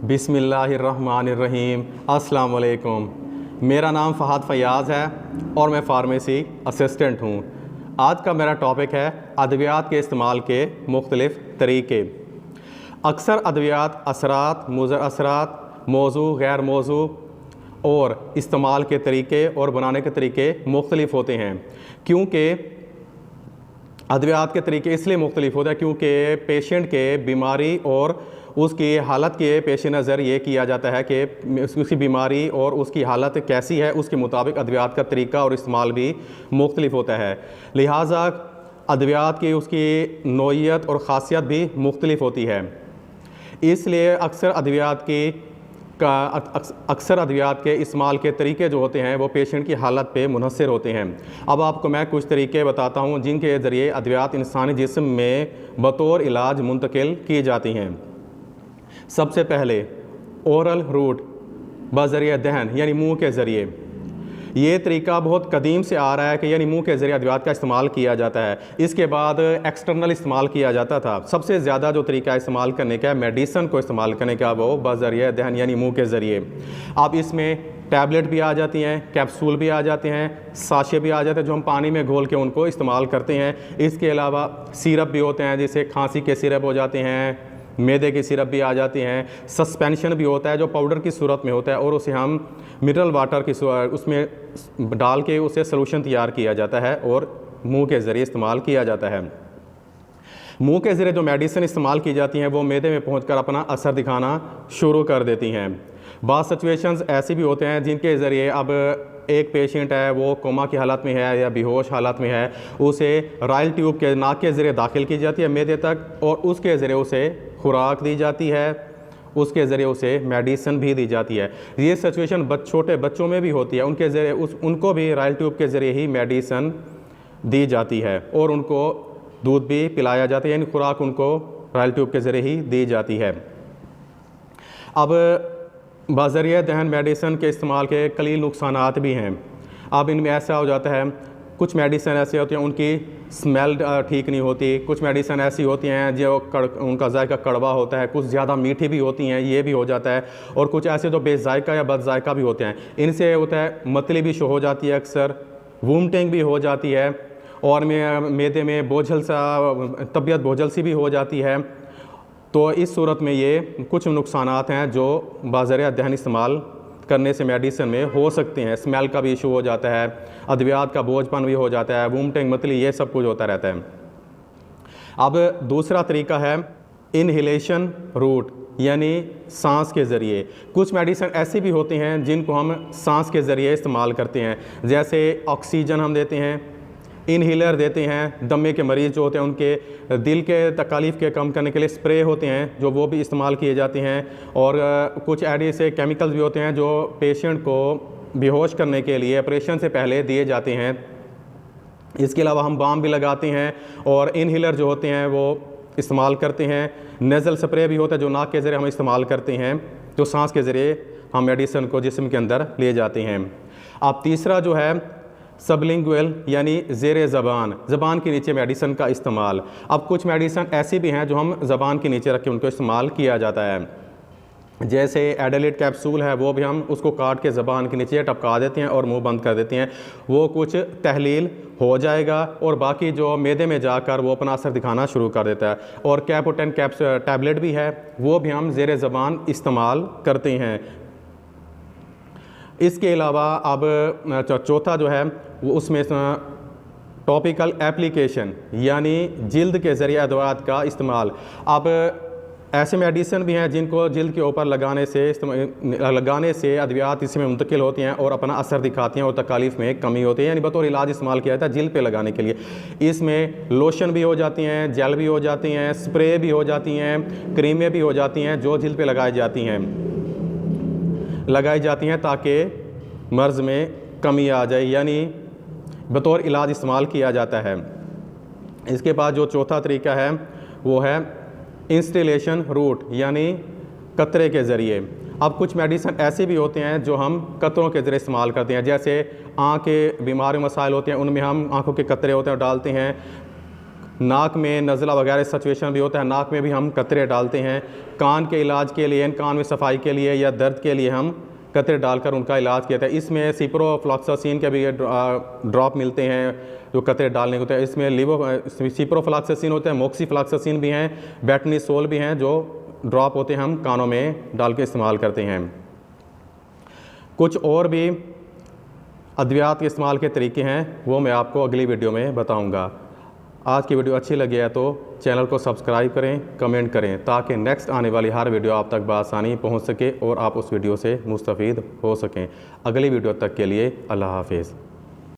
बिस्मिल्लाहिर्रहमानिर्रहीम। अस्सलाम वालेकुम। मेरा नाम फ़हद फ़याज़ है और मैं फ़ार्मेसी असिस्टेंट हूँ। आज का मेरा टॉपिक है अद्वियात के इस्तेमाल के मुख्तलिफ़ तरीक़े। अक्सर अद्वियात असरात, मुज़र असरात, मौजू, गैर मौजू और इस्तेमाल के तरीक़े और बनाने के तरीक़े मुख्तलिफ़ होते हैं। क्योंकि अद्वियात के तरीके इसलिए मुख्तलिफ होते हैं क्योंकि पेशेंट के बीमारी और उसकी हालत के पेश नज़र ये किया जाता है कि उसकी बीमारी और उसकी हालत कैसी है, उसके मुताबिक अद्वियात का तरीका और इस्तेमाल भी मुख्तलिफ होता है। लिहाजा अद्वियात की उसकी नौइयत और ख़ासियत भी मुख्तलिफ होती है। इसलिए अक्सर अद्वियात के इस्तेमाल के तरीके जो होते हैं वो पेशेंट की हालत पे मुनहसर होते हैं। अब आपको मैं कुछ तरीके बताता हूँ जिनके ज़रिए अद्वियात इंसानी जिस्म में बतौर इलाज मुंतकिल की जाती हैं। सबसे पहले ओरल रूट बज़रिए दहन यानी मुंह के ज़रिए। ये तरीका बहुत कदीम से आ रहा है कि यानी मुंह के ज़रिए अद्वियात का इस्तेमाल किया जाता है। इसके बाद एक्सटर्नल इस्तेमाल किया जाता था। सबसे ज़्यादा जो तरीका इस्तेमाल करने का है मेडिसन को इस्तेमाल करने का, वो बज़रिए दहन यानी मुंह के ज़रिए। अब इसमें टैबलेट भी आ जाती हैं, कैप्सूल भी आ जाते हैं, साशे भी आ जाते हैं जो हम पानी में घोल के उनको इस्तेमाल करते हैं। इसके अलावा सिरप भी होते हैं, जैसे खांसी के सिरप हो जाते हैं, मैदे की सिरप भी आ जाती हैं। सस्पेंशन भी होता है जो पाउडर की सूरत में होता है और उसे हम मिनरल वाटर की उसमें डाल के उसे सलूशन तैयार किया जाता है और मुंह के ज़रिए इस्तेमाल किया जाता है। मुंह के ज़रिए जो मेडिसिन इस्तेमाल की जाती हैं वो मैदे में पहुंचकर अपना असर दिखाना शुरू कर देती हैं। बाज़ सिचुएशंस ऐसी भी होते हैं जिनके ज़रिए अब एक पेशेंट है वो कोमा की हालत में है या बेहोश हालत में है, उसे रायल ट्यूब के नाक के ज़रिए दाखिल की जाती है मैदे तक और उसके ज़रिए उसे खुराक दी जाती है, उसके ज़रिए उसे मेडिसिन भी दी जाती है। ये सिचुएशन छोटे बच्चों में भी होती है, उनके ज़रिए उनको भी रायल ट्यूब के ज़रिए ही मेडिसिन दी जाती है और उनको दूध भी पिलाया जाता है, यानी खुराक उनको रायल ट्यूब के ज़रिए ही दी जाती है। अब बज़रिए दहन मेडिसिन के इस्तेमाल के कई नुकसानात भी हैं। अब इनमें ऐसा हो जाता है, कुछ मेडिसिन ऐसे होती हैं उनकी स्मेल ठीक नहीं होती, कुछ मेडिसिन ऐसी होती हैं जो उनका जायका कड़वा होता है, कुछ ज़्यादा मीठी भी होती हैं, ये भी हो जाता है, और कुछ ऐसे तो बेजायका या बदजायका भी होते हैं। इनसे होता है मतली भी शो हो जाती है, अक्सर वूमटिंग भी हो जाती है और मैदे में बोझल सा तबीयत बोझल सी भी हो जाती है। तो इस सूरत में ये कुछ नुकसानात हैं जो बज़रिए दहन इस्तेमाल करने से मेडिसिन में हो सकते हैं। स्मेल का भी इशू हो जाता है, अद्वियात का बोझपन भी हो जाता है, वूमटिंग मतली ये सब कुछ होता रहता है। अब दूसरा तरीका है इनहेलेशन रूट यानी सांस के ज़रिए। कुछ मेडिसिन ऐसी भी होती हैं जिनको हम सांस के ज़रिए इस्तेमाल करते हैं, जैसे ऑक्सीजन हम देते हैं, इनहेलर देते हैं। दमे के मरीज़ जो होते हैं उनके दिल के तकालीफ के कम करने के लिए स्प्रे होते हैं जो वो भी इस्तेमाल किए जाते हैं, और कुछ ऐसे केमिकल्स भी होते हैं जो पेशेंट को बेहोश करने के लिए ऑपरेशन से पहले दिए जाते हैं। इसके अलावा हम बाम भी लगाते हैं और इनहेलर जो होते हैं वो इस्तेमाल करते हैं। नेज़ल स्प्रे भी होता है जो नाक के ज़रिए हम इस्तेमाल करते हैं, जो सांस के ज़रिए हम मेडिसिन को जिस्म के अंदर ले जाते हैं। अब तीसरा जो है सबलिंगुअल यानी ज़ेरे ज़बान के नीचे मेडिसिन का इस्तेमाल। अब कुछ मेडिसिन ऐसी भी हैं जो हम ज़बान के नीचे रख के उनको इस्तेमाल किया जाता है, जैसे एडेलिट कैप्सूल है, वो भी हम उसको काट के ज़बान के नीचे टपका देते हैं और मुंह बंद कर देते हैं, वो कुछ तहलील हो जाएगा और बाकी जो मैदे में जाकर वो अपना असर दिखाना शुरू कर देता है। और कैपोटेन टैबलेट भी है, वो भी हम ज़ेरे ज़बान इस्तेमाल करते हैं। इसके अलावा अब चौथा जो है वो उसमें टॉपिकल एप्लीकेशन यानी जिल्द के ज़रिए अद्वियात का इस्तेमाल। अब ऐसे मेडिसिन भी हैं जिनको जिल्द के ऊपर लगाने से अद्वियात इसमें मुंतकिल होती हैं और अपना असर दिखाती हैं और तकालीफ में कमी होती है, यानी बतौर इलाज इस्तेमाल किया जाता है जिल्द पे लगाने के लिए। इसमें लोशन भी हो जाती हैं, जेल भी हो जाती हैं, स्प्रे भी हो जाती हैं, क्रीमें भी हो जाती हैं जो जिल्द पे लगाई जाती हैं ताकि मर्ज़ में कमी आ जाए, यानी बतौर इलाज इस्तेमाल किया जाता है। इसके बाद जो चौथा तरीका है वो है इंस्टिलेशन रूट यानी कतरे के ज़रिए। अब कुछ मेडिसिन ऐसे भी होते हैं जो हम कतरों के ज़रिए इस्तेमाल करते हैं, जैसे आँख के बीमारी मसाइल होते हैं उनमें हम आँखों के कतरे होते हैं डालते हैं, नाक में नज़ला वगैरह सिचुएशन भी होता है, नाक में भी हम कतरे डालते हैं। कान के इलाज के लिए, कान में सफाई के लिए या दर्द के लिए हम कतरे डालकर उनका इलाज किया था। इसमें सिप्रोफ्लॉक्सासिन के भी ड्रॉप मिलते हैं जो कतरे डालने होते हैं। इसमें सिप्रोफ्लॉक्सासिन होते हैं, मोक्सीफ्लॉक्सासिन भी हैं, बेटनीसोल भी हैं, जो ड्रॉप होते हैं हम कानों में डाल के इस्तेमाल करते हैं। कुछ और भी अद्वियात के इस्तेमाल के तरीके हैं, वो मैं आपको अगली वीडियो में बताऊंगा। आज की वीडियो अच्छी लगी है तो चैनल को सब्सक्राइब करें, कमेंट करें, ताकि नेक्स्ट आने वाली हर वीडियो आप तक बआसानी पहुंच सके और आप उस वीडियो से मुस्तफ़ीद हो सकें। अगली वीडियो तक के लिए अल्लाह हाफिज़।